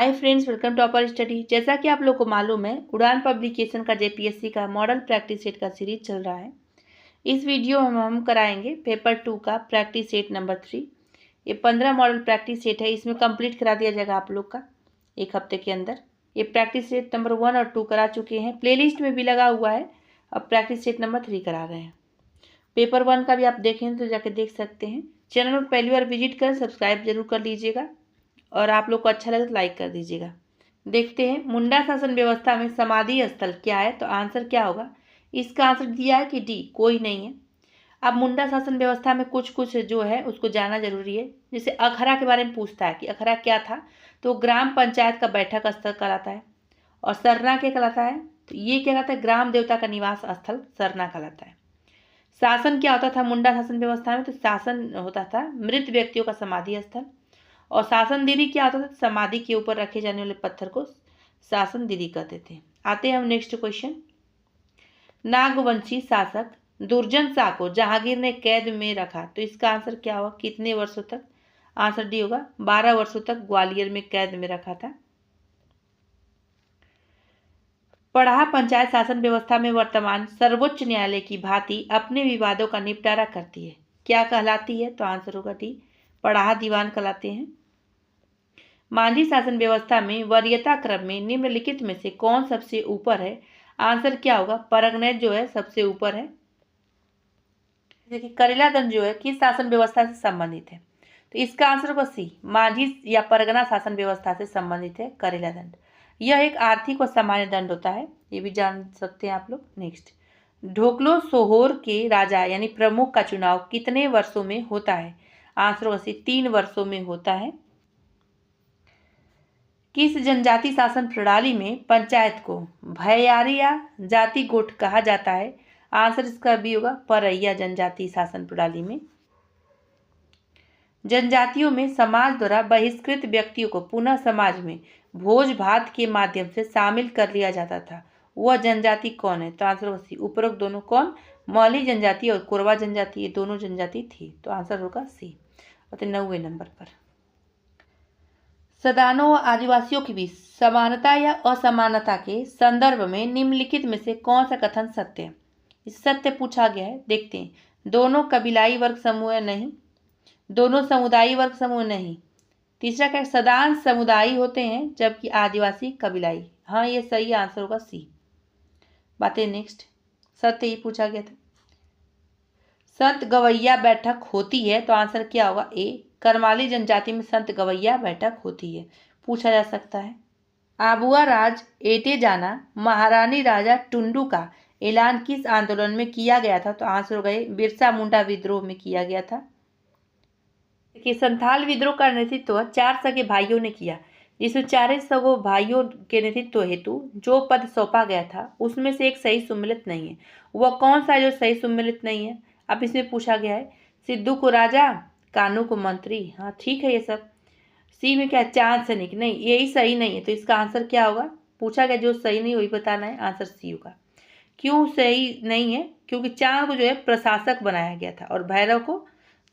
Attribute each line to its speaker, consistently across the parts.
Speaker 1: Hi friends, welcome to upper study. जैसा कि आप लोग को मालूम है, उड़ान पब्लिकेशन का जेपीएससी का मॉडल प्रैक्टिस सेट का सीरीज चल रहा है। इस वीडियो में हम कराएंगे पेपर 2 का प्रैक्टिस सेट नंबर 3। ये 15 मॉडल प्रैक्टिस सेट है, इसमें कंप्लीट करा दिया जाएगा आप लोग का एक हफ्ते के अंदर। ये प्रैक्टिस सेट नंबर 1 और 2 करा चुके हैं, प्लेलिस्ट में भी लगा हुआ है। अब प्रैक्टिस सेट नंबर 3 करा रहे हैं। पेपर 1 का भी आप देखें तो जाके देख सकते हैं। चैनल में पहली बार विजिट कर सब्सक्राइब जरूर कर लीजिएगा और आप लोग को अच्छा लगे तो लाइक कर दीजिएगा। देखते हैं मुंडा शासन व्यवस्था में समाधि स्थल क्या है, तो आंसर क्या होगा। इसका आंसर दिया है कि डी, कोई नहीं है। अब मुंडा शासन व्यवस्था में कुछ कुछ जो है उसको जानना जरूरी है। जैसे अखरा के बारे में पूछता है कि अखरा क्या था, तो ग्राम पंचायत का बैठक स्थल कहलाता है। और सरना क्या कहलाता है, तो ये क्या कहता है, ग्राम देवता का निवास स्थल सरना कहलाता है। शासन क्या होता था मुंडा शासन व्यवस्था में, तो शासन होता था मृत व्यक्तियों का समाधि स्थल। और शासन दीरी क्या होता था, समाधि के ऊपर रखे जाने वाले पत्थर को शासन दीरी कहते थे। आते हैं हम नेक्स्ट क्वेश्चन। नागवंशी शासक दुर्जन शाह को जहांगीर ने कैद में रखा, तो इसका आंसर क्या होगा, कितने वर्षों तक। आंसर डी होगा, 12 वर्षों तक ग्वालियर में कैद में रखा था। पढ़ा पंचायत शासन व्यवस्था में वर्तमान सर्वोच्च न्यायालय की भांति अपने विवादों का निपटारा करती है, क्या कहलाती है, तो आंसर होगा डी, पढ़ा दीवान कहलाते हैं। मांझी शासन व्यवस्था में वरीयता क्रम में निम्नलिखित में से कौन सबसे ऊपर है। आंसर क्या होगा, परगनैत जो है सबसे ऊपर है। देखिए करेला दंड जो है किस शासन व्यवस्था से संबंधित है, तो इसका आंसर होगा सी, मांझी या परगना शासन व्यवस्था से संबंधित है करेला दंड। यह एक आर्थिक और सामान्य दंड होता है, ये भी जान सकते हैं आप लोग। नेक्स्ट, ढोकलो सोहोर के राजा यानी प्रमुख का चुनाव कितने वर्षों में होता है। आंसर होगा सी, 3 वर्षों में होता है। किस जनजाति शासन प्रणाली में पंचायत को भैयारी या जाति गोठ कहा जाता है। आंसर इसका भी होगा, परैया जनजाति शासन प्रणाली में। जनजातियों में समाज द्वारा बहिष्कृत व्यक्तियों को पुनः समाज में भोज भात के माध्यम से शामिल कर लिया जाता था, वह जनजाति कौन है, तो आंसर होगा सी। उपरोक्त दोनों कौन, मौली जनजाति और कोरवा जनजाति, ये दोनों जनजाति थी, तो आंसर होगा सी। और 90वें नंबर पर सदानों व आदिवासियों के बीच समानता या असमानता के संदर्भ में निम्नलिखित में से कौन सा कथन सत्य है। इस सत्य पूछा गया है, देखते हैं। दोनों कबीलाई वर्ग समूह नहीं, दोनों समुदायी वर्ग समूह नहीं। तीसरा क्या, सदान समुदायी होते हैं जबकि आदिवासी कबीलाई। हाँ, ये सही आंसर होगा सी। बातें नेक्स्ट, सत्य ही पूछा गया था। संत गवैया बैठक होती है, तो आंसर क्या होगा, ए, करमाली जनजाति में संत गवैया बैठक होती है, पूछा जा सकता है। आबुआ राज एटे जाना महारानी राजा टुंडू का ऐलान किस आंदोलन में किया गया था, तो आंसर हो गए बिरसा मुंडा विद्रोह में किया गया था। देखिए संथाल विद्रोह का नेतृत्व 4 सगे भाइयों ने किया, जिसमें 4 सगो भाइयों के नेतृत्व हेतु जो पद सौंपा गया था उसमें से एक सही सुमेलित नहीं है। वह कौन सा जो सही सुमेलित नहीं है, अब इसमें पूछा गया है। सिद्धू को राजा, कानू को मंत्री। हाँ ठीक है ये सब। सी में क्या, चांद सैनिक, नहीं यही सही नहीं है, तो इसका आंसर क्या होगा, पूछा गया जो सही नहीं वही बताना है, आंसर सी होगा। क्यों सही नहीं है, क्योंकि चांद को जो है प्रशासक बनाया गया था और भैरव को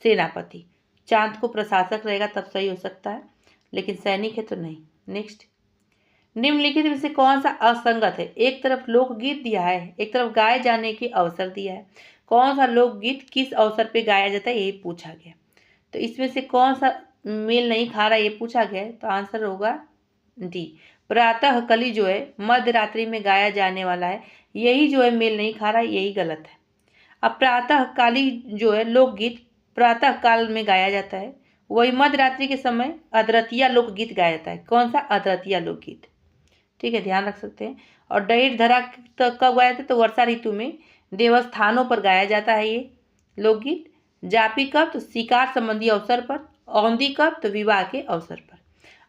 Speaker 1: सेनापति। चांद को प्रशासक रहेगा तब सही हो सकता है, लेकिन सैनिक है तो नहीं। नेक्स्ट, निम्नलिखित में से कौन सा असंगत है। एक तरफ लोकगीत दिया है, एक तरफ गाए जाने के अवसर दिया है। कौन सा लोकगीत किस अवसर पे गाया जाता है, यही पूछा गया। तो इसमें से कौन सा मेल नहीं खा रहा, ये पूछा गया है, तो आंसर होगा डी, प्रातः कली जो है मध्य रात्रि में गाया जाने वाला है, यही जो है मेल नहीं खा रहा है, यही गलत है। अब प्रातः काली जो है लोकगीत प्रातः काल में गाया जाता है, वही मध्य रात्रि के समय अदरतिया लोकगीत गाया जाता है। कौन सा, अदरतिया लोकगीत, ठीक है, ध्यान रख सकते हैं। और डैर धरा कब गाया जाता है, तो वर्षा ऋतु में देवस्थानों पर गाया जाता है ये लोकगीत। जापी कब, तो शिकार संबंधी अवसर पर। औंधी कब, तो विवाह के अवसर पर।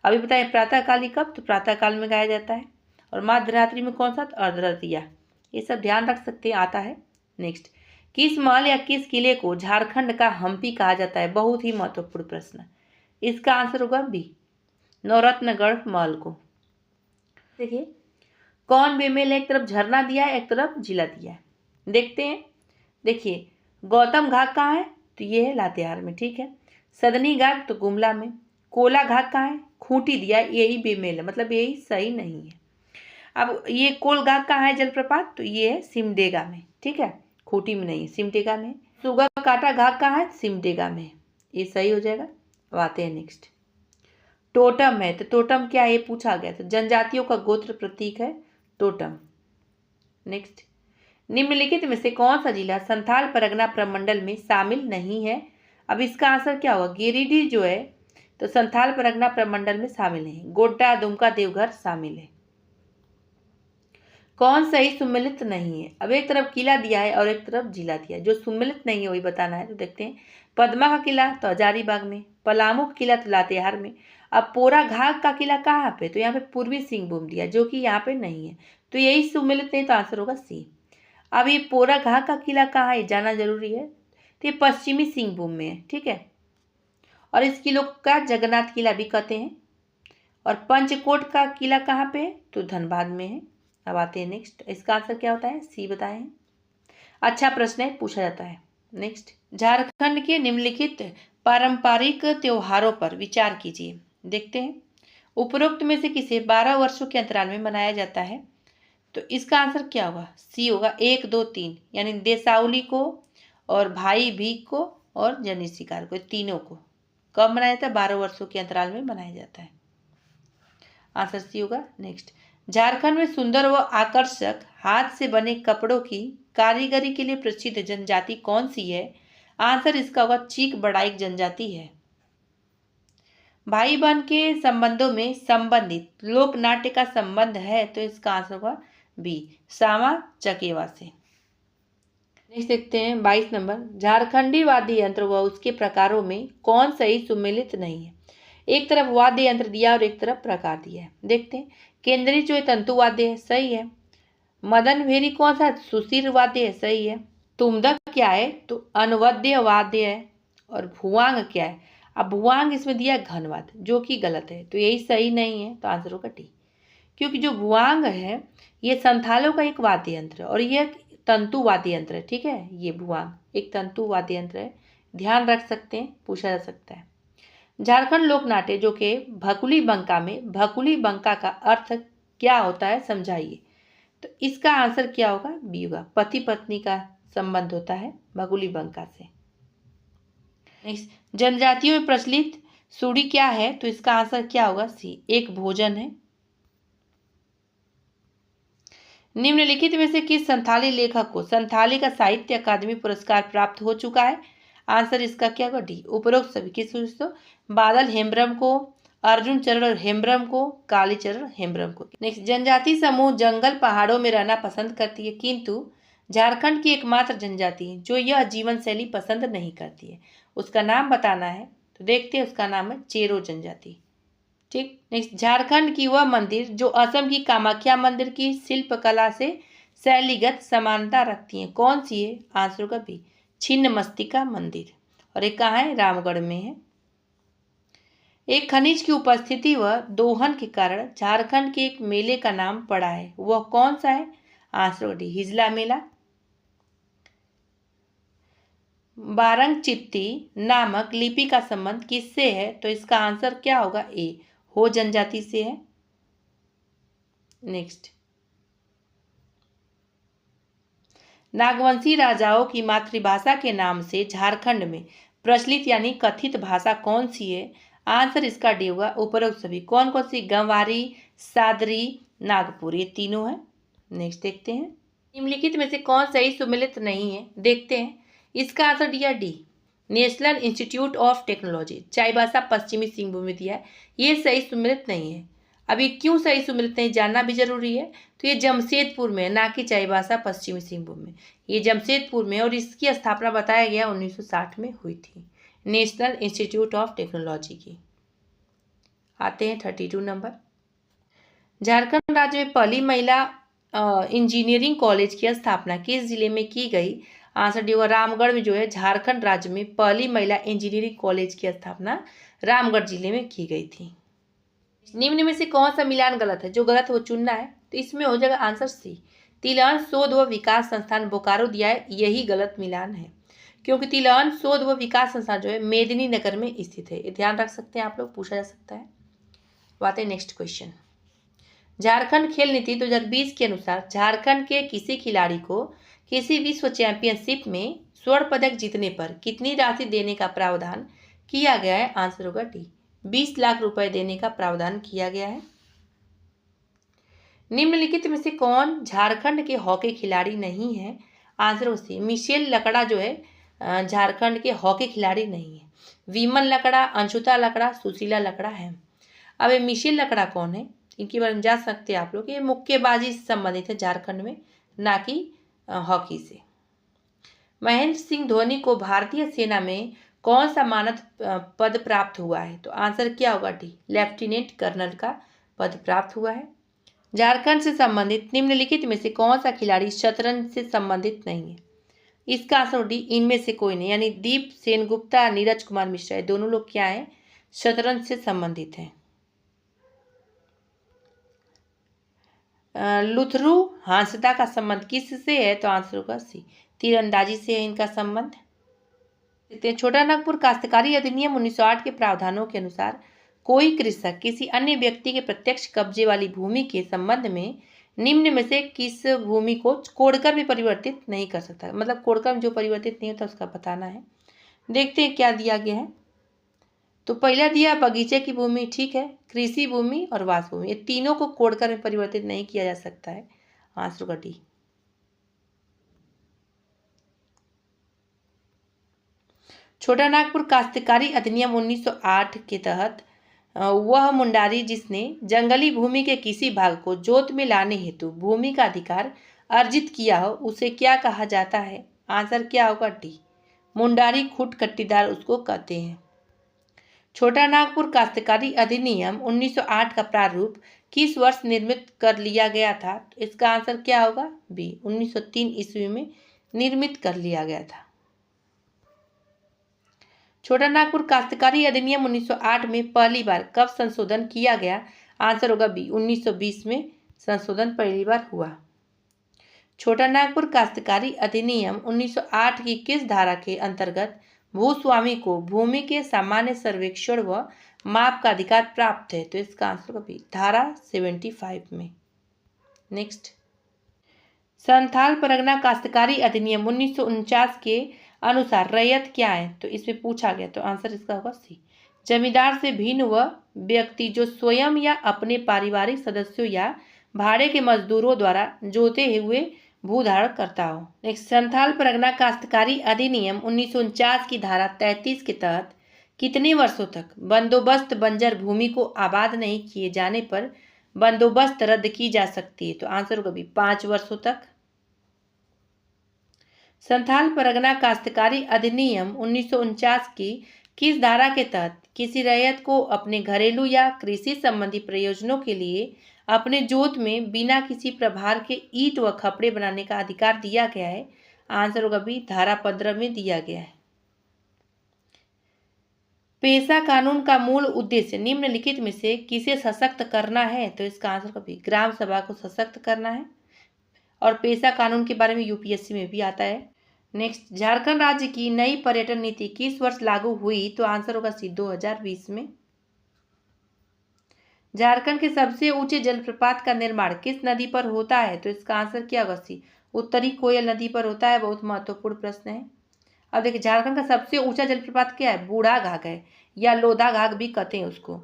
Speaker 1: अभी बताएं प्रातःकाली कब, तो प्रातःकाल में गाया जाता है। और मध्यरात्रि में कौन सा, तो अर्धरात्रिया। ये सब ध्यान रख सकते हैं, आता है। नेक्स्ट, किस महल या किस किले को झारखंड का हम्पी कहा जाता है, बहुत ही महत्वपूर्ण प्रश्न। इसका आंसर होगा बी, नवरत्नगढ़ महल को। देखिए कौन बेमेल है, एक तरफ झरना दिया है एक तरफ जिला दिया है, देखते हैं। देखिए गौतम घाट कहाँ है, तो ये है लातेहार में, ठीक है। सदनी घाट तो गुमला में। कोला घाट कहाँ है, खूंटी दिया है, यही बेमेल है, मतलब यही सही नहीं है। अब ये कोलघाट कहाँ है जलप्रपात, तो ये है सिमडेगा में, ठीक है, खूंटी में नहीं, सिमडेगा में। सुगा काटा घाट कहाँ है, सिमडेगा में, ये सही हो जाएगा। अब आते हैं नेक्स्ट, टोटम है, तो टोटम क्या है ये पूछा गया, तो जनजातियों का गोत्र प्रतीक है टोटम। नेक्स्ट, निम्नलिखित में से कौन सा जिला संथाल परगना प्रमंडल में शामिल नहीं है। अब इसका आंसर क्या होगा, गिरिडीह जो है तो संथाल परगना प्रमंडल में शामिल नहीं, गोड्डा दुमका देवघर शामिल है। कौन सही सुमेलित नहीं है, अब एक तरफ किला दिया है और एक तरफ जिला दिया है, जो सुमेलित नहीं है वही बताना है। तो देखते हैं, पद्मा का किला तो हजारीबाग में, पलामू का किला तो लातेहार में। अब पोरा घाघ का किला कहाँ पे, तो यहाँ पे पूर्वी सिंहभूम दिया, जो कि यहाँ पे नहीं है, तो यही सुमेलित नहीं, तो आंसर होगा सी। अब ये पोरा घाघ का किला कहाँ है जाना जरूरी है, तो ये पश्चिमी सिंहभूम में है, ठीक है, और इस किले का जगन्नाथ किला भी कहते हैं। और पंचकोट का किला कहाँ पे है, तो धनबाद में है। अब आते हैं नेक्स्ट, इसका आंसर क्या होता है, सी बताएं। अच्छा प्रश्न है, पूछा जाता है। नेक्स्ट, झारखंड के निम्नलिखित पारंपरिक त्योहारों पर विचार कीजिए। देखते हैं, उपरोक्त में से किसे 12 वर्षों के अंतराल में मनाया जाता है, तो इसका आंसर क्या होगा, सी होगा 1, 2, 3, यानी देसावली को और भाई भीख को और जनी शिकार को, तीनों को कब मनाया जाता है, 12 वर्षों के अंतराल में मनाया जाता है, आंसर सी होगा। नेक्स्ट, झारखंड में सुंदर व आकर्षक हाथ से बने कपड़ों की कारीगरी के लिए प्रसिद्ध जनजाति कौन सी है, आंसर इसका होगा चीक बड़ाइक जनजाति है। भाई बहन के संबंधों में संबंधित लोक नाट्य का संबंध है, तो इसका आंसर होगा बी, सामा चकेवा से। नेक्स्ट देखते हैं 22 नंबर, झारखंडी वाद्य यंत्र व उसके प्रकारों में कौन सही सुमेलित नहीं है। एक तरफ वाद्य यंत्र दिया और एक तरफ प्रकार दिया है। देखते हैं, केंद्रीय जो है तंतु वाद्य है, सही है। मदन भेरी कौन सा, सुशीर वाद्य है, सही है। तुम्दक क्या है, तो अनवद्य वाद्य है। और भुआंग क्या है, अब भुआंग इसमें दिया है घनवाद, जो कि गलत है, तो यही सही नहीं है, तो आंसर होगा डी, क्योंकि जो भुआंग है ये संथालों का एक वाद्य यंत्र है और ये तंतु वाद्य यंत्र है, ठीक है, ये भुआंग एक तंतु वाद्य यंत्र है, ध्यान रख सकते हैं, पूछा जा सकता है। झारखंड लोक नाट्य जो कि भकुली बंका में, भकुली बंका का अर्थ क्या होता है समझाइए, तो इसका आंसर क्या होगा, बी होगा, पति पत्नी का संबंध होता है भकुली बंका से। नेक्स्ट, जनजातियों में प्रचलित सूढ़ी क्या है, तो इसका आंसर क्या होगा, सी, एक भोजन है। निम्नलिखित में से किस संथाली लेखक को संथाली का साहित्य अकादमी पुरस्कार प्राप्त हो चुका है, आंसर इसका क्या होगा, डी, उपरोक्त सभी किस, तो बादल हेम्ब्रम को, अर्जुन चरण हेम्ब्रम को, कालीचरण हेम्ब्रम को। नेक्स्ट, जनजाति समूह जंगल पहाड़ों में रहना पसंद करती है, किंतु झारखंड की एकमात्र जनजाति जो यह जीवन शैली पसंद नहीं करती है, उसका नाम बताना है, तो देखते हैं, उसका नाम है चेरो जनजाति, ठीक। नेक्स्ट, झारखंड की वह मंदिर जो असम की कामाख्या मंदिर की शिल्पकला से शैलीगत समानता रखती है, कौन सी है, आंसर का बी, छिन्नमस्तिका मंदिर, और एक कहाँ है, रामगढ़ में है। एक खनिज की उपस्थिति व दोहन के कारण झारखंड के एक मेले का नाम पड़ा है, वह कौन सा है, आंसर डी, हिजला मेला। बारंग चित्ती नामक लिपि का संबंध किससे है, तो इसका आंसर क्या होगा, ए, हो जनजाति से है। नेक्स्ट, नागवंशी राजाओं की मातृभाषा के नाम से झारखंड में प्रचलित यानी कथित भाषा कौन सी है, आंसर इसका डी होगा, उपरोक्त सभी, कौन कौन सी, गंवारी, सादरी, नागपुर, ये तीनों है। नेक्स्ट देखते हैं, निम्नलिखित में से कौन सही सुमेलित नहीं है, देखते हैं, इसका आंसर दिया D, national institute of technology Chaibasa पश्चिमी सिंहभूम में दिया है, ये सही सुमेलित नहीं है। अब ये क्यों सही सुमेलित नहीं जानना भी जरूरी है, तो ये जमशेदपुर में, ना कि चाईबासा पश्चिमी सिंहभूम में, ये जमशेदपुर में, और इसकी स्थापना बताया गया 1960 में हुई थी, नेशनल इंस्टीट्यूट ऑफ टेक्नोलॉजी की। आते हैं 32 नंबर, झारखंड राज्य में पहली महिला इंजीनियरिंग कॉलेज की स्थापना किस जिले में की गई, आंसर डी होगा, रामगढ़ में जो है झारखंड राज्य में पहली महिला इंजीनियरिंग कॉलेज की स्थापना रामगढ़ जिले में की गई थी। निम्न में से कौन सा मिलान गलत है, जो गलत वो चुनना है, तो इसमें हो जाएगा आंसर सी, तिलहन शोध व विकास संस्थान बोकारो दिया है, यही गलत मिलान है, क्योंकि तिलहन शोध व विकास संस्थान जो है मेदिनी नगर में स्थित है, ध्यान रख सकते हैं आप लोग, पूछा जा सकता है। आते हैं नेक्स्ट क्वेश्चन। झारखंड खेल नीति 2020 के अनुसार झारखंड के किसी खिलाड़ी को किसी विश्व चैंपियनशिप में स्वर्ण पदक जीतने पर कितनी राशि देने का प्रावधान किया गया है? आंसर होगा डी, 20 लाख रुपए देने का प्रावधान किया गया है। निम्नलिखित में से कौन झारखंड के हॉकी खिलाड़ी नहीं है? आंसर सी, मिशेल लकड़ा जो है झारखंड के हॉकी खिलाड़ी नहीं है। विमल लकड़ा, अंशुता लकड़ा, सुशीला लकड़ा है। अब ये मिशेल लकड़ा कौन है, इनके बारे में जान सकते हैं आप लोग। ये मुक्केबाजी से संबंधित है झारखंड में, ना कि हॉकी से। महेंद्र सिंह धोनी को भारतीय सेना में कौन सा मानद पद प्राप्त हुआ है? तो आंसर क्या होगा? डी, लेफ्टिनेंट कर्नल का पद प्राप्त हुआ है। झारखंड से संबंधित निम्नलिखित में से कौन सा खिलाड़ी शतरंज से संबंधित नहीं है? इसका आंसर डी, इनमें से कोई नहीं, यानी दीप सेनगुप्ता, नीरज कुमार मिश्रा, ये दोनों लोग क्या हैं? शतरंज से संबंधित हैं। लुथरू हांसदा का संबंध किससे है? तो आंसर होगा सी, तीरंदाजी से है इनका संबंध। छोटा नागपुर काश्तकारी अधिनियम 1908 के प्रावधानों के अनुसार कोई कृषक किसी अन्य व्यक्ति के प्रत्यक्ष कब्जे वाली भूमि के संबंध में निम्न में से किस भूमि को कोड़कर भी परिवर्तित नहीं कर सकता? मतलब कोड़कर में जो परिवर्तित नहीं होता उसका बताना है। देखते हैं क्या दिया गया है। तो पहला दिया बगीचे की भूमि, ठीक है, कृषि भूमि और वास भूमि, ये तीनों को कोड़कर में परिवर्तित नहीं किया जा सकता है। आंसर का डी। छोटा नागपुर काश्तकारी अधिनियम 1908 के तहत वह मुंडारी जिसने जंगली भूमि के किसी भाग को जोत में लाने हेतु भूमि का अधिकार अर्जित किया हो उसे क्या कहा जाता है? आंसर क्या होगा? डी, मुंडारी खुट कट्टीदार उसको कहते हैं। छोटा नागपुर काश्तकारी अधिनियम 1908 का प्रारूप किस वर्ष निर्मित कर लिया गया था? तो इसका आंसर क्या होगा? बी, 1903 ईस्वी में निर्मित कर लिया गया था। छोटा नागपुर काश्तकारी अधिनियम 1908 में पहली बार कब संशोधन किया गया? आंसर होगा बी, 1920 में संशोधन पहली बार हुआ। छोटा नागपुर काश्तकारी अधिनियम 1908 की किस धारा के अंतर्गत भूस्वामी को भूमि के सामान्य सर्वेक्षण व माप का अधिकार प्राप्त है? तो इसका आंसर होगा बी, धारा 75 में। नेक्स्ट, संथाल परगना काश्तकारी अधिनियम 1949 के अनुसार रैयत क्या है? तो इसमें पूछा गया, तो आंसर इसका होगा सी, जमींदार से भिन्न वह व्यक्ति जो स्वयं या अपने पारिवारिक सदस्यों या भाड़े के मजदूरों द्वारा जोते हुए भूधारण करता हो। नेक्स्ट, संथाल परगना काश्तकारी अधिनियम 1949 की धारा 33 के तहत कितने वर्षों तक बंदोबस्त बंजर भूमि को आबाद नहीं किए जाने पर बंदोबस्त रद्द की जा सकती है? तो आंसर होगा बी, 5 वर्षों तक। संथाल परगना काश्तकारी अधिनियम 1949 की किस धारा के तहत किसी रैयत को अपने घरेलू या कृषि संबंधी प्रयोजनों के लिए अपने जोत में बिना किसी प्रभार के ईंट व खपड़े बनाने का अधिकार दिया गया है? आंसर होगा बी, धारा 15 में दिया गया है। पेशा कानून का मूल उद्देश्य निम्नलिखित में से किसे सशक्त करना है? तो इसका आंसर होगा बी, ग्राम सभा को सशक्त करना है। और पेशा कानून के बारे में यूपीएससी में भी आता है। नेक्स्ट, झारखंड राज्य की नई पर्यटन नीति किस वर्ष लागू हुई? तो आंसर होगा सी, 2020 में। झारखंड के सबसे ऊंचे जलप्रपात का निर्माण किस नदी पर होता है? तो इसका आंसर क्या होगा? सी, उत्तरी कोयल नदी पर होता है। बहुत महत्वपूर्ण प्रश्न है। अब देखिए, झारखंड का सबसे ऊंचा जलप्रपात क्या है? बूढ़ा घाघ है, या लोधा घाघ भी कहते हैं उसको,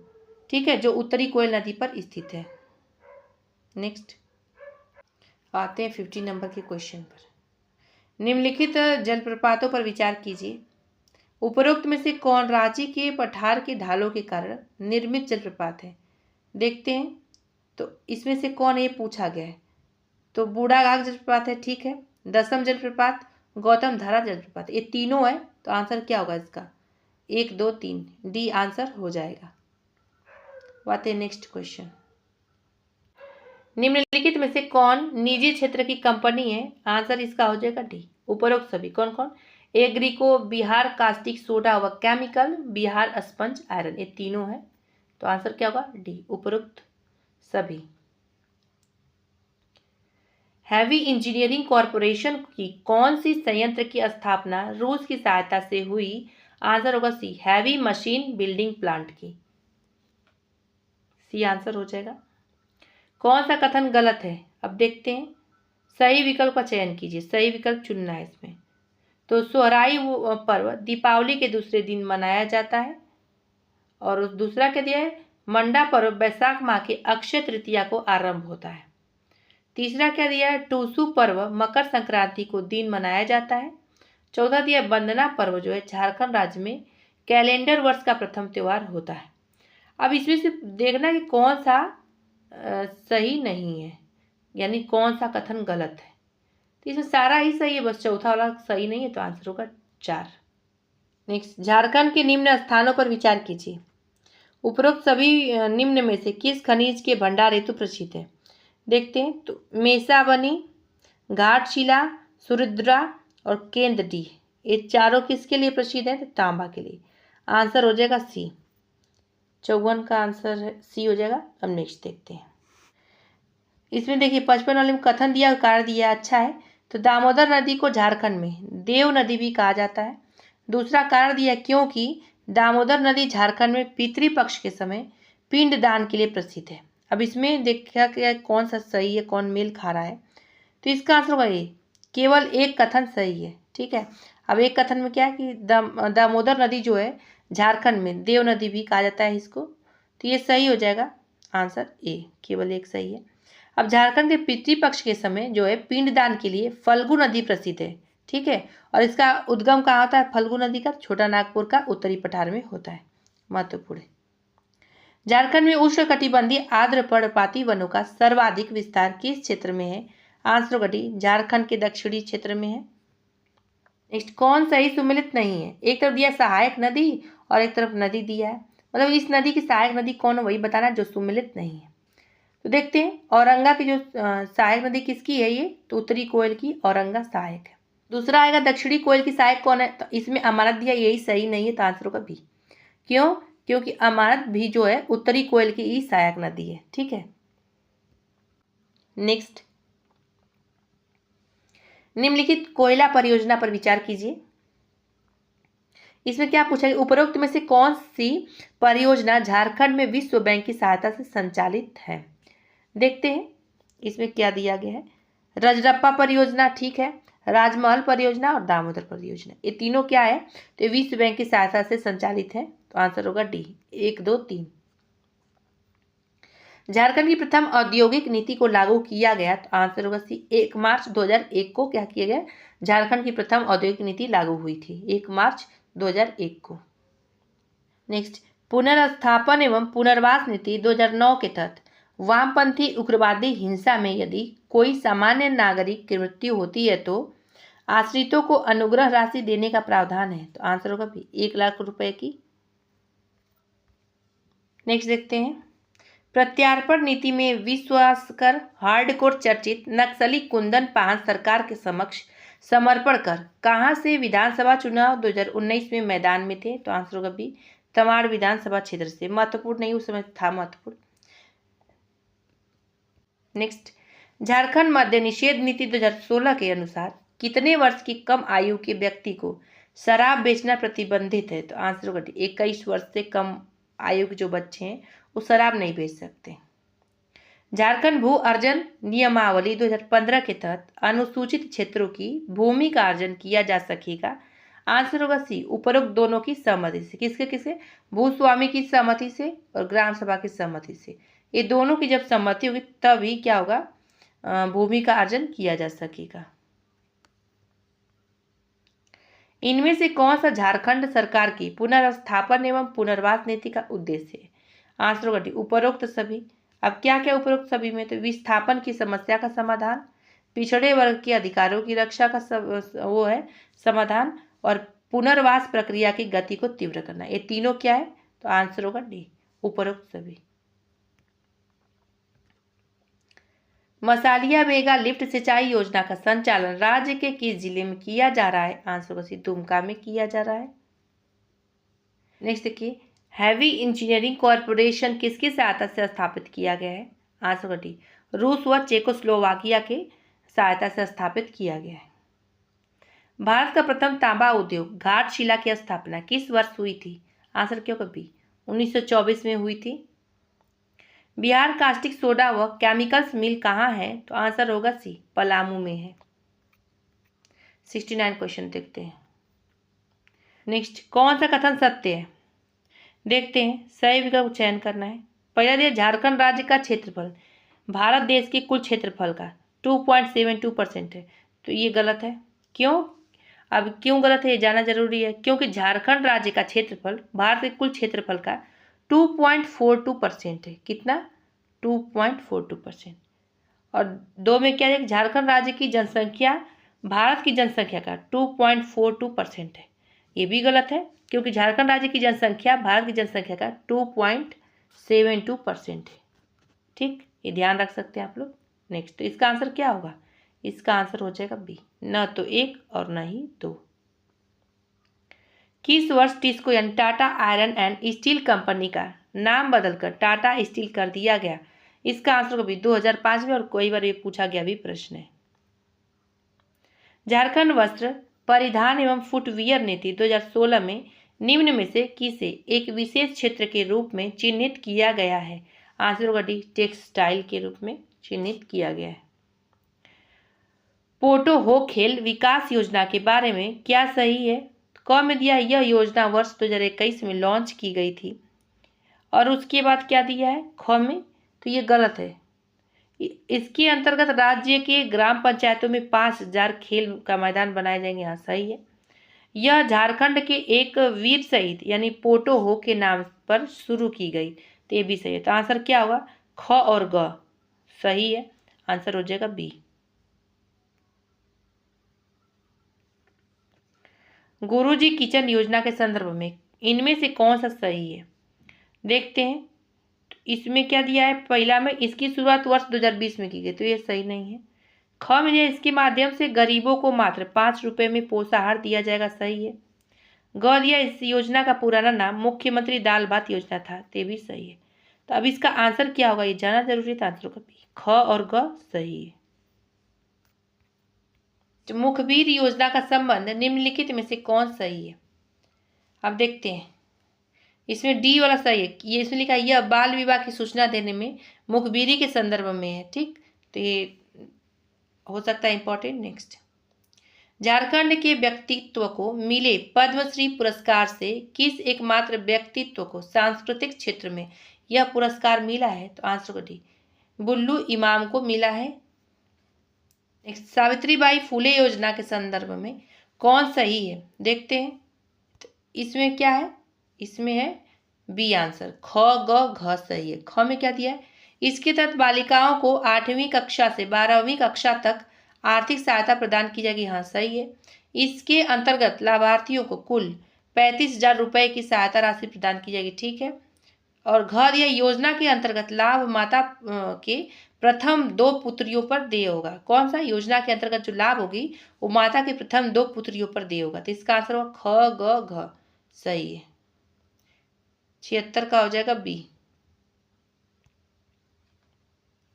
Speaker 1: ठीक है, जो उत्तरी कोयल नदी पर स्थित है। नेक्स्ट, आते हैं 50 नंबर के क्वेश्चन पर। निम्नलिखित जलप्रपातों पर विचार कीजिए। उपरोक्त में से कौन रांची के पठार के ढालों के कारण निर्मित जलप्रपात है? देखते हैं, तो इसमें से कौन ये पूछा गया है। तो बूढ़ा घाघ जलप्रपात है, ठीक है, दसम जलप्रपात, गौतम धारा जलप्रपात, ये तीनों है। तो आंसर क्या होगा इसका? 1, 2, 3, डी आंसर हो जाएगा। बात है नेक्स्ट क्वेश्चन। निम्नलिखित में से कौन निजी क्षेत्र की कंपनी है? आंसर इसका हो जाएगा डी, उपरोक्त सभी। कौन कौन? एग्रीको, बिहार कास्टिक सोडा व केमिकल, बिहार स्पंज आयरन, ये तीनों है। तो आंसर क्या होगा? डी, उपरोक्त सभी। हैवी इंजीनियरिंग कॉरपोरेशन की कौन सी संयंत्र की स्थापना रूस की सहायता से हुई? आंसर होगा C, heavy machine building plant की। सी आंसर हो जाएगा। कौन सा कथन गलत है, अब देखते हैं। सही विकल्प का चयन कीजिए, सही विकल्प चुनना है इसमें। तो सोहराई पर्व दीपावली के दूसरे दिन मनाया जाता है, और दूसरा क्या दिया है, मंडा पर्व बैसाख माह के अक्षय तृतीया को आरंभ होता है। तीसरा क्या दिया है, टूसू पर्व मकर संक्रांति को दिन मनाया जाता है। चौथा दिया वंदना पर्व जो है झारखंड राज्य में कैलेंडर वर्ष का प्रथम त्योहार होता है। अब इसमें से देखना कि कौन सा सही नहीं है, यानी कौन सा कथन गलत है। तो इसमें सारा ही सही है, बस चौथा वाला सही नहीं है, तो आंसर होगा 4। नेक्स्ट, झारखंड के निम्न स्थानों पर विचार कीजिए। उपरोक्त सभी निम्न में से किस खनिज के भंडार हेतु प्रसिद्ध है। देखते हैं, तो मेसाबनी, घाटशिला, सुरुद्रा और केंद्रडी, ये चारों किसके लिए प्रसिद्ध है, तो तांबा के लिए। आंसर हो जाएगा सी। 54 का आंसर है सी हो जाएगा। अब नेक्स्ट देखते हैं। इसमें देखिए 55 वाले में कथन दिया और कार्य दिया, अच्छा है। तो दामोदर नदी को झारखंड में देव नदी भी कहा जाता है। दूसरा कारण दिया क्योंकि दामोदर नदी झारखंड में पितृपक्ष के समय पिंड दान के लिए प्रसिद्ध है। अब इसमें देखा कि कौन सा सही है, कौन मेल खा रहा है। तो इसका आंसर होगा ये, केवल एक कथन सही है। ठीक है, अब एक कथन में क्या है कि दामोदर नदी जो है झारखंड में देव नदी भी कहा जाता है इसको, तो ये सही हो जाएगा। आंसर ए, केवल एक सही है। अब झारखंड के पितृपक्ष के समय जो है पिंडदान के लिए फल्गु नदी प्रसिद्ध है। ठीक है, और इसका उद्गम कहाँ होता है, फल्गु नदी का छोटा नागपुर का उत्तरी पठार में होता है। महत्वपूर्ण है। झारखंड में उष्णकटिबंधीय आर्द्र पर्णपाती वनों का सर्वाधिक विस्तार किस क्षेत्र में है। आंसर होगा डी, झारखंड के दक्षिणी क्षेत्र में है। नेक्स्ट, कौन सही सुमेलित नहीं है। एक तरफ दिया सहायक नदी और एक तरफ नदी दिया है, मतलब इस नदी की सहायक नदी कौन है वही बताना जो सुमेलित नहीं है। तो देखते हैं, औरंगा की जो सहायक नदी किसकी है ये, तो उत्तरी कोयल की औरंगा सहायक है। दूसरा आएगा दक्षिणी कोयल की सहायक कौन है, तो इसमें अमानत दिया, यही सही नहीं है, तो आंसर होगा बी। क्यों, क्योंकि अमानत भी जो है उत्तरी कोयल की ही सहायक नदी है। ठीक है, नेक्स्ट, निम्नलिखित कोयला परियोजना पर विचार कीजिए। इसमें क्या पूछा है, उपरोक्त में से कौन सी परियोजना झारखंड में विश्व बैंक की सहायता से संचालित है। देखते हैं इसमें क्या दिया गया है। रजरप्पा परियोजना, ठीक है, राजमहल परियोजना और दामोदर परियोजना, ये तीनों क्या है, तो विश्व बैंक की सहायता से संचालित है। तो आंसर होगा डी, 1, 2, 3। झारखंड की प्रथम औद्योगिक नीति को लागू किया गया, तो आंसर होगा सी, 1 मार्च 2001 को क्या किया गया, झारखंड की प्रथम औद्योगिक नीति लागू हुई थी 1 मार्च 2001 को। नेक्स्ट, पुनर्स्थापन एवं पुनर्वास नीति 2009 के तहत वामपंथी उग्रवादी हिंसा में यदि कोई सामान्य नागरिक की मृत्यु होती है तो आश्रितों को अनुग्रह राशि देने का प्रावधान है। तो आंसर होगा भी 1 लाख रुपए की। नेक्स्ट देखते हैं, प्रत्यार्पण नीति में विश्वास कर हार्डकोर चर्चित नक्सली कुंदन पाहन सरकार के समक्ष समर्पण कर कहां से विधानसभा चुनाव 2019 में मैदान में थे। तो आंसर होगा बी, तमाड़ विधानसभा क्षेत्र से। महत्वपूर्ण नहीं, उस समय था महत्वपूर्ण। नेक्स्ट, झारखंड मद्य निषेध नीति 2016 के अनुसार कितने वर्ष की कम आयु के व्यक्ति को शराब बेचना प्रतिबंधित है। तो आंसर होगा 21 वर्ष से कम आयु के जो बच्चे हैं वो शराब नहीं बेच सकते। झारखंड भू अर्जन नियमावली 2015 के तहत अनुसूचित क्षेत्रों की भूमि का अर्जन किया जा सकेगा। आंसर होगा सी, उपरोक्त दोनों की सहमति से। किसके किसके, भूस्वामी की सहमति से और ग्राम सभा की सहमति से। ये दोनों की जब सहमति होगी तभी क्या होगा, भूमि का अर्जन किया जा सकेगा। इनमें से कौन सा झारखंड सरकार की पुनर्स्थापन एवं पुनर्वास नीति का उद्देश्य है। आंसर होगा डी, उपरोक्त सभी। अब क्या क्या उपरोक्त सभी में, तो विस्थापन की समस्या का समाधान, पिछड़े वर्ग के अधिकारों की रक्षा का वो है समाधान, और पुनर्वास प्रक्रिया की गति को तीव्र करना, ये तीनों क्या है, तो आंसर होगा डी, उपरोक्त सभी। मसालिया मेगा लिफ्ट सिंचाई योजना का संचालन राज्य के किस जिले में किया जा रहा है। आंसर होगा सी, दुमका में किया जा रहा है। नेक्स्ट देखिए, हैवी इंजीनियरिंग कॉरपोरेशन किसकी सहायता से स्थापित किया गया है। आंसर होगा डी, रूस व चेकोस्लोवाकिया के सहायता से स्थापित किया गया है। भारत का प्रथम तांबा उद्योग घाटशिला की स्थापना किस वर्ष हुई थी। आंसर क्यों, कभी 1924 में हुई थी। बिहार कास्टिक सोडा व केमिकल्स मिल कहाँ है? तो आंसर होगा सी, पलामू में है। 69 क्वेश्चन देखते हैं। नेक्स्ट, कौन सा कथन सत्य है? देखते हैं, सही विकल्प चयन करना है। पहला दिया झारखंड राज्य का क्षेत्रफल भारत देश के कुल क्षेत्रफल का 2.72% है, तो ये गलत है। क्यों? अब क्यों गलत है ये जानना जरूरी है, क्योंकि झारखंड राज्य का क्षेत्रफल भारत के कुल क्षेत्रफल का 2.42% है। कितना? 2.42%। और दो में क्या है, झारखंड राज्य की जनसंख्या भारत की जनसंख्या का 2.42% है, ये भी गलत है, क्योंकि झारखंड राज्य की जनसंख्या भारत की जनसंख्या का 2.72% है। ठीक, ये ध्यान रख सकते हैं आप लोग। नेक्स्ट, तो इसका आंसर क्या होगा? इसका आंसर हो जाएगा बी, न तो 1 और न ही 2। किस वर्ष टिस्को यानी Tata iron and steel company का नाम बदलकर टाटा स्टील कर दिया गया? इसका आंसर होगा बी, 2005 में, और कई बार ये पूछा गया भी प्रश्न है। झारखंड वस्त्र परिधान एवं फुटवियर नीति 2016 में निम्न में से किसे एक विशेष क्षेत्र के रूप में चिन्हित किया गया है? आंसर होगा डी, टेक्सटाइल के रूप में चिन्हित किया गया है। पोटो हो खेल विकास योजना के बारे में क्या सही है? क में दिया है, यह योजना वर्ष 2021 में लॉन्च की गई थी। और उसके बाद क्या दिया है ख में, तो ये गलत है। इसके अंतर्गत राज्य के ग्राम पंचायतों में 5000 खेल का मैदान बनाए जाएंगे। यहाँ सही है। यह झारखंड के एक वीर शहीद यानी पोटो हो के नाम पर शुरू की गई, तो ये भी सही है। तो आंसर क्या होगा? ख और ग सही है, आंसर हो जाएगा बी। गुरुजी किचन योजना के संदर्भ में इनमें से कौन सा सही है? देखते हैं, इसमें क्या दिया है, पहला में इसकी शुरुआत वर्ष 2020 में की गई, तो ये सही नहीं है। ख में दिया इसके माध्यम से गरीबों को मात्र 5 रुपये में पोषाहार दिया जाएगा, सही है। ग दिया इस योजना का पुराना नाम मुख्यमंत्री दाल भात योजना था, ते भी सही है। तो अब इसका आंसर क्या होगा ये जानना जरूरी है, तो आंसर होगा बी, ख और ग सही है। तो मुखबिर योजना का संबंध निम्नलिखित में से कौन सही है? अब देखते हैं, इसमें डी वाला सही है। ये इसमें लिखा है, यह बाल विवाह की सूचना देने में मुखबिरी के संदर्भ में है। ठीक, तो ये हो सकता है इंपॉर्टेंट। नेक्स्ट, झारखंड के व्यक्तित्व को मिले पद्मश्री पुरस्कार से किस एकमात्र व्यक्तित्व को सांस्कृतिक क्षेत्र में यह पुरस्कार मिला है? तो आंसर डी, बुल्लू इमाम को मिला है। नेक्स्ट, सावित्रीबाई फुले योजना के संदर्भ में कौन सही है? देखते हैं, तो इसमें क्या है, इसमें है बी आंसर, ख ग घ सही है। ख में क्या दिया है, इसके तहत बालिकाओं को 8वीं कक्षा से 12वीं कक्षा तक आर्थिक सहायता प्रदान की जाएगी। हाँ सही है। इसके अंतर्गत लाभार्थियों को कुल 35,000 रुपये की सहायता राशि प्रदान की जाएगी। ठीक है। और घ दिया, योजना के अंतर्गत लाभ माता के प्रथम 2 पुत्रियों पर देय होगा। कौन सा? योजना के अंतर्गत जो लाभ होगी वो माता के प्रथम 2 पुत्रियों पर देय होगा। तो इसका आंसर होगा ख ग घ सही है। 76 का हो जाएगा बी।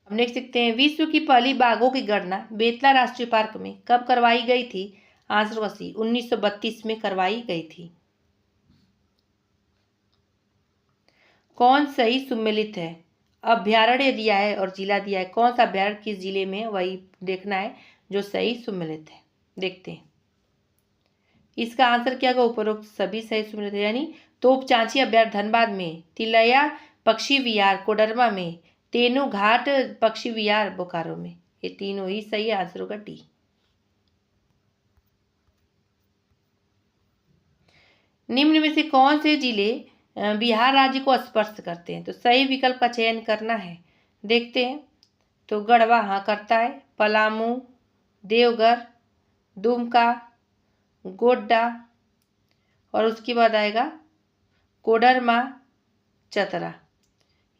Speaker 1: अब नेक्स्ट देखते हैं, विश्व की पहली बाघों की गणना बेतला राष्ट्रीय पार्क में कब करवाई गई थी? आंसर होगा सी, 1932 में करवाई गई थी। कौन सही सुमेलित है? अभ्यारण्य दिया है और जिला दिया है, कौन सा अभ्यारण्य किस जिले में है वही देखना है जो सही सुमेलित है। देखते हैं, इसका आंसर क्या होगा? उपरोक्त सभी सही सुमेलित है, यानी तोपचांची अभ्यारण्य धनबाद में, तिलैया पक्षी विहार कोडरमा में, तेनू घाट पक्षी विहार बोकारो में, ये तीनों ही सही है। आंसर होगा डी। निम्न में से कौन से जिले बिहार राज्य को स्पर्श करते हैं? तो सही विकल्प का चयन करना है। देखते हैं, तो गढ़वा हाँ करता है, पलामू, देवघर, दुमका, गोड्डा और उसके बाद आएगा कोडरमा, चतरा,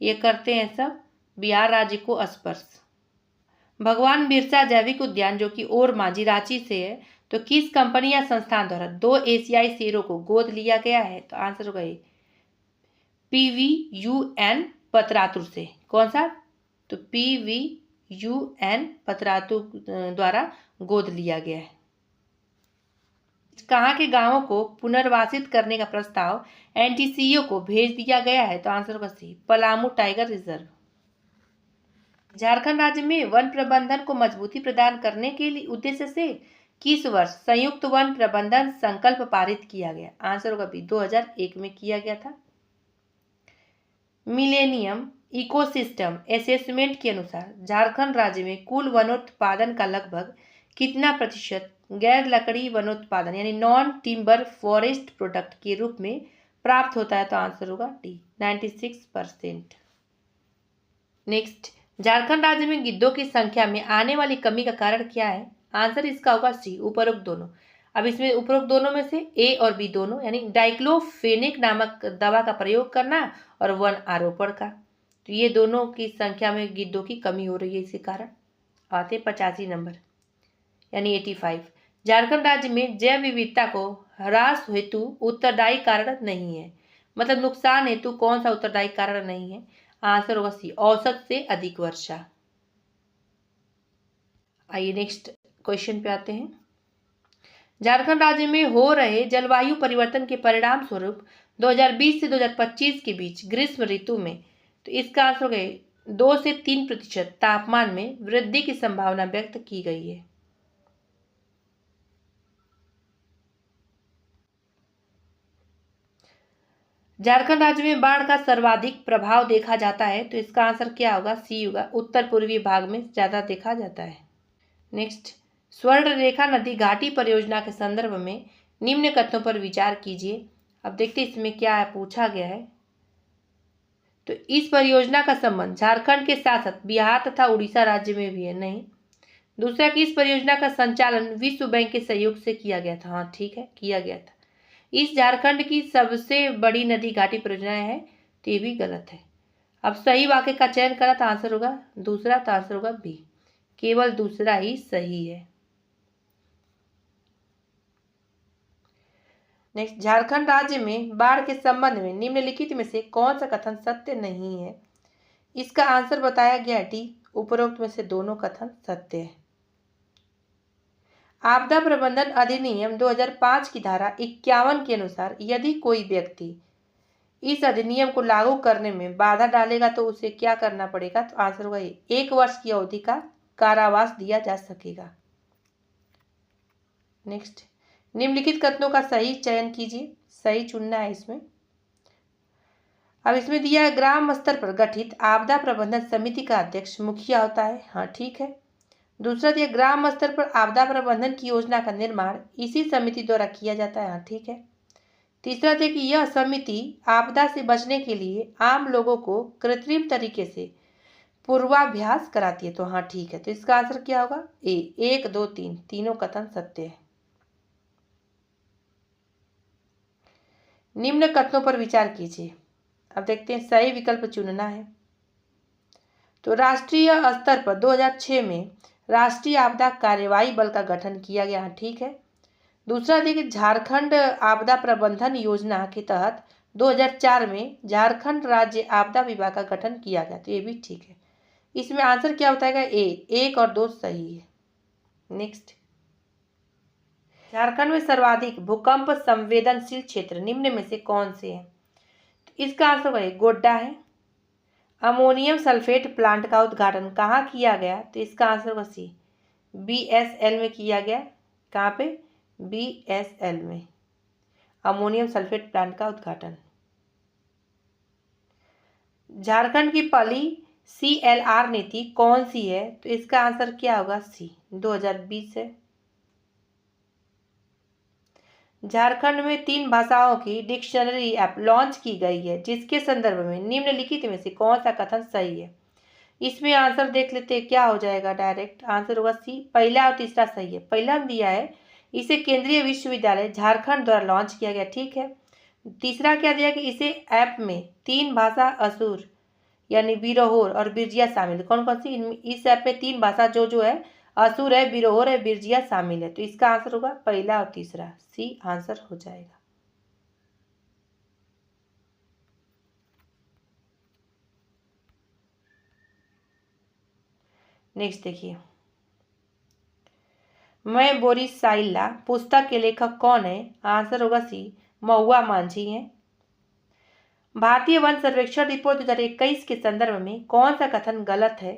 Speaker 1: ये करते हैं सब बिहार राज्य को स्पर्श। भगवान बिरसा जैविक उद्यान जो कि और मांझी रांची से है, तो किस कंपनी या संस्थान द्वारा 2 एशियाई शेरों को गोद लिया गया है? तो आंसर होगा ये PVUN पतरातुर से। कौन सा? तो PVUN पतरातुर द्वारा गोद लिया गया है। कहाँ के गांवों को पुनर्वासित करने का प्रस्ताव NTCO को भेज दिया गया है? तो आंसर होगा सी, पलामू टाइगर रिजर्व। झारखंड राज्य में वन प्रबंधन को मजबूती प्रदान करने के लिए उद्देश्य से किस वर्ष संयुक्त वन प्रबंधन संकल्प पारित किया गया? आंसर होगा बी, 2001 में किया गया था। मिलेनियम इकोसिस्टम असेसमेंट के अनुसार झारखंड राज्य में कुल वनोत्पादन का लगभग कितना प्रतिशत गैर लकड़ी वनोत्पादन यानी नॉन टिम्बर फॉरेस्ट प्रोडक्ट के रूप में प्राप्त होता है? तो आंसर होगा डी, 96%। नेक्स्ट, झारखंड राज्य में गिद्धों की संख्या में आने वाली कमी का कारण क्या है? आंसर इसका होगा सी, उपरोक्त दोनों। अब इसमें उपरोक्त दोनों में से ए और बी दोनों यानी डाइक्लोफेनेक नामक दवा का प्रयोग करना और वन आरोपण का, तो ये दोनों की संख्या में गिद्धों की कमी हो रही है, इसी कारण आते 85 नंबर यानी 85। झारखंड राज्य में जैव विविधता को ह्रास हेतु उत्तरदायी कारण नहीं है, मतलब नुकसान हेतु कौन सा उत्तरदायी कारण नहीं है? आंसर होगा सी, औसत से अधिक वर्षा। आइए नेक्स्ट क्वेश्चन पे आते हैं। झारखंड राज्य में हो रहे जलवायु परिवर्तन के परिणाम स्वरूप 2020 से 2025 के बीच ग्रीष्म ऋतु में, तो इसका आंसर हो गया 2 से 3% तापमान में वृद्धि की संभावना व्यक्त की गई है। झारखंड राज्य में बाढ़ का सर्वाधिक प्रभाव देखा जाता है, तो इसका आंसर क्या होगा? सी होगा, उत्तर पूर्वी भाग में ज्यादा देखा जाता है। नेक्स्ट, स्वर्ण रेखा नदी घाटी परियोजना के संदर्भ में निम्न कथनों पर विचार कीजिए। अब देखते हैं इसमें क्या पूछा गया है। तो इस परियोजना का संबंध झारखंड के साथ साथ बिहार तथा उड़ीसा राज्य में भी है, नहीं। दूसरा कि इस परियोजना का संचालन विश्व बैंक के सहयोग से किया गया था, हाँ ठीक है, किया गया था। इस झारखंड की सबसे बड़ी नदी घाटी परियोजना है, तो ये भी गलत है। अब सही वाक्य का चयन करा तो आंसर होगा दूसरा, तो आंसर होगा बी, केवल दूसरा ही सही है। नेक्स्ट, झारखंड राज्य में बाढ़ के संबंध में निम्नलिखित में से कौन सा कथन सत्य नहीं है? इसका आंसर बताया गया डी, उपरोक्त में से दोनों कथन सत्य है। आपदा प्रबंधन अधिनियम 2005 की धारा 51 के अनुसार यदि कोई व्यक्ति इस अधिनियम को लागू करने में बाधा डालेगा तो उसे क्या करना पड़ेगा? तो आंसर होगा 1 वर्ष की अवधि का कारावास दिया जा सकेगा। नेक्स्ट, निम्नलिखित कथनों का सही चयन कीजिए, सही चुनना है इसमें। अब इसमें दिया है ग्राम स्तर पर गठित आपदा प्रबंधन समिति का अध्यक्ष मुखिया होता है, हाँ ठीक है। दूसरा दिया ग्राम स्तर पर आपदा प्रबंधन की योजना का निर्माण इसी समिति द्वारा किया जाता है, हाँ ठीक है। तीसरा दिया कि यह समिति आपदा से बचने के लिए आम लोगों को कृत्रिम तरीके से पूर्वाभ्यास कराती है, तो हाँ ठीक है। तो इसका आंसर क्या होगा? ए, 1, 2, 3 तीनों कथन सत्य है। निम्न कथनों पर विचार कीजिए। अब देखते हैं, सही विकल्प चुनना है। तो राष्ट्रीय स्तर पर 2006 में राष्ट्रीय आपदा कार्यवाही बल का गठन किया गया, ठीक है। दूसरा देखिए, झारखंड आपदा प्रबंधन योजना के तहत 2004 में झारखंड राज्य आपदा विभाग का गठन किया गया, तो ये भी ठीक है। इसमें आंसर क्या बताएगा? ए, 1 और 2 सही है। नेक्स्ट, झारखंड में सर्वाधिक भूकंप संवेदनशील क्षेत्र निम्न में से कौन से हैं? तो इसका आंसर होगा गोड्डा है। अमोनियम सल्फेट प्लांट का उद्घाटन कहाँ किया गया? तो इसका आंसर होगा सी, BSL में किया गया। कहाँ पे? BSL में अमोनियम सल्फेट प्लांट का उद्घाटन। झारखंड की पहली CLR नीति कौन सी है? तो इसका आंसर क्या होगा? सी, 2020 है। झारखंड में 3 भाषाओं की डिक्शनरी ऐप लॉन्च की गई है, जिसके संदर्भ में निम्नलिखित में से कौन सा कथन सही है? इसमें आंसर देख लेते हैं, क्या हो जाएगा? डायरेक्ट आंसर होगा सी, पहला और तीसरा सही है। पहला हम दिया है इसे केंद्रीय विश्वविद्यालय झारखंड द्वारा लॉन्च किया गया, ठीक है। तीसरा क्या दिया कि इसे ऐप में 3 भाषा असुर यानी बिरहोर और बिरजिया शामिल। कौन कौन सी? इस ऐप में 3 भाषा जो है असुर है, बिरहोर है, बिरजिया शामिल है। तो इसका आंसर होगा पहला और तीसरा, सी आंसर हो जाएगा। नेक्स्ट देखिए, मैं बोरिस साइला पुस्तक के लेखक कौन है? आंसर होगा सी, महुआ मांझी हैं। भारतीय वन सर्वेक्षण रिपोर्ट 2021 के संदर्भ में कौन सा कथन गलत है?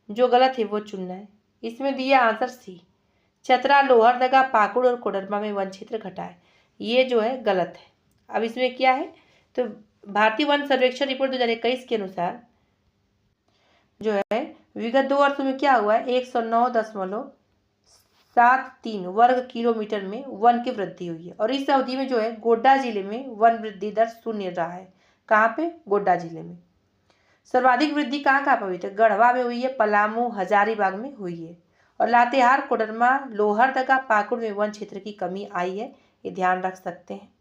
Speaker 1: जो गलत है वो चुनना है। इसमें दिया आंसर सी, चतरा, लोहरदगा, पाकुड़ और कोडरमा में वन क्षेत्र घटा है, ये जो है गलत है। अब इसमें क्या है, तो भारतीय वन सर्वेक्षण रिपोर्ट 2021 के अनुसार जो है विगत 2 वर्षों में क्या हुआ है, 109.73 वर्ग किलोमीटर में वन की वृद्धि हुई है। और इस अवधि में जो है गोड्डा जिले में वन वृद्धि दर 0 रहा है। कहाँ पे, गोड्डा जिले में। सर्वाधिक वृद्धि कहाँ कहाँ पर हुई है, गढ़वा में हुई है, पलामू, हजारीबाग में हुई है। और लातेहार, कोडरमा, लोहरदगा, पाकुड़ में वन क्षेत्र की कमी आई है, ये ध्यान रख सकते हैं।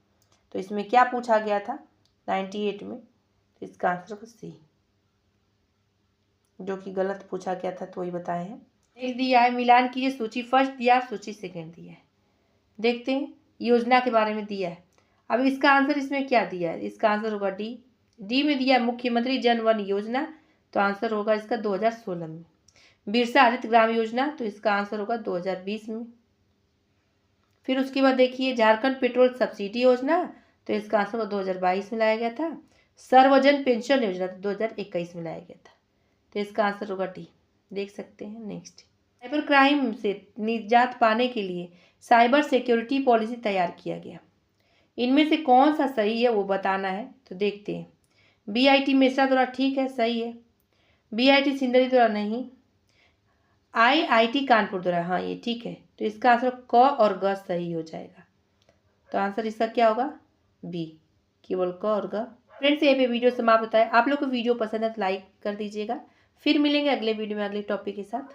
Speaker 1: तो इसमें क्या पूछा गया था 98 में, तो इसका आंसर होगा सी, जो कि गलत पूछा गया था, तो वही बताए हैं। नेक्स्ट दिया है, मिलान कीजिए सूची फर्स्ट दिया, सूची सेकेंड दिया है। देखते हैं, योजना के बारे में दिया है। अब इसका आंसर इसमें क्या दिया है, इसका आंसर होगा डी। डी में दिया मुख्यमंत्री जन वन योजना, तो आंसर होगा इसका 2016 में। बिरसा हरित ग्राम योजना, तो इसका आंसर होगा 2020 में। फिर उसके बाद देखिए झारखंड पेट्रोल सब्सिडी योजना, तो इसका आंसर होगा 2022 में लाया गया था। सर्वजन पेंशन योजना, तो 2021 में लाया गया था, तो इसका आंसर होगा डी। देख सकते हैं। नेक्स्ट, साइबर क्राइम से निजात पाने के लिए साइबर सिक्योरिटी पॉलिसी तैयार किया गया, इनमें से कौन सा सही है वो बताना है। तो देखते हैं, BIT मिश्रा द्वारा ठीक है, सही है। BIT सिंदरी द्वारा नहीं। IIT कानपुर द्वारा, हाँ ये ठीक है। तो इसका आंसर क और ग सही हो जाएगा। तो आंसर इसका क्या होगा, बी, केवल क और ग। फ्रेंड्स, ये पे वीडियो समाप्त होता है। आप लोग को वीडियो पसंद है तो लाइक कर दीजिएगा। फिर मिलेंगे अगले वीडियो में अगले टॉपिक के साथ।